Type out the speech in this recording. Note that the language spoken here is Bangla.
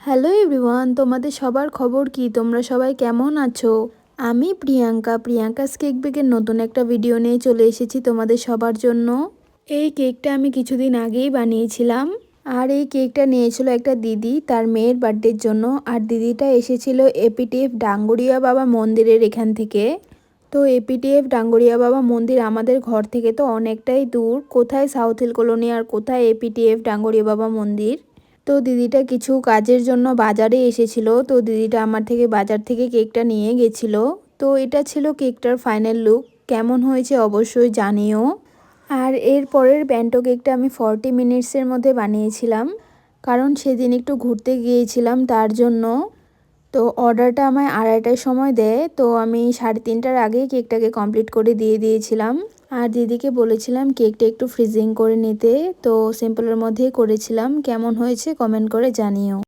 হ্যালো এভরিওয়ান, তোমাদের সবার খবর কি? তোমরা সবাই কেমন আছো? আমি প্রিয়াঙ্কাস কেক বেকের নতুন একটা ভিডিও নিয়ে চলে এসেছি তোমাদের সবার জন্য। এই কেকটা আমি কিছুদিন আগেই বানিয়েছিলাম। আর এই কেকটা নিয়েছিল একটা দিদি তার মেয়ের বার্থডের জন্য। আর দিদিটা এসেছিল এপিটিএফ ডাঙ্গুরিয়া বাবা মন্দিরের এখান থেকে। তো এপিটিএফ ডাঙ্গুরিয়া বাবা মন্দির আমাদের ঘর থেকে তো অনেকটাই দূর। কোথায় সাউথ হিল কলোনি আর কোথায় এপিটিএফ ডাঙ্গুরিয়া বাবা মন্দির। তো দিদিটা কিছু কাজের জন্য বাজারে এসেছিল। তো দিদিটা আমার থেকে বাজার থেকে কেকটা নিয়ে গেছিল। তো এটা ছিল কেকটার ফাইনাল লুক। কেমন হয়েছে অবশ্যই জানিও। আর এর পরের ব্যান্টো কেকটা আমি 40 মিনিটসের মধ্যে বানিয়েছিলাম, কারণ সেদিন একটু ঘুরতে গিয়েছিলাম তার জন্য। তো অর্ডারটা আমায় 2:30টার সময় দেয়, তো আমি 3:30টার আগেই কেকটাকে কমপ্লিট করে দিয়ে দিয়েছিলাম। আর দিদিকে বলেছিলাম কেকটা একটু ফ্রিজিং করে নিতে। তো সিম্পলের মধ্যেই করেছিলাম। কেমন হয়েছে কমেন্ট করে জানিও।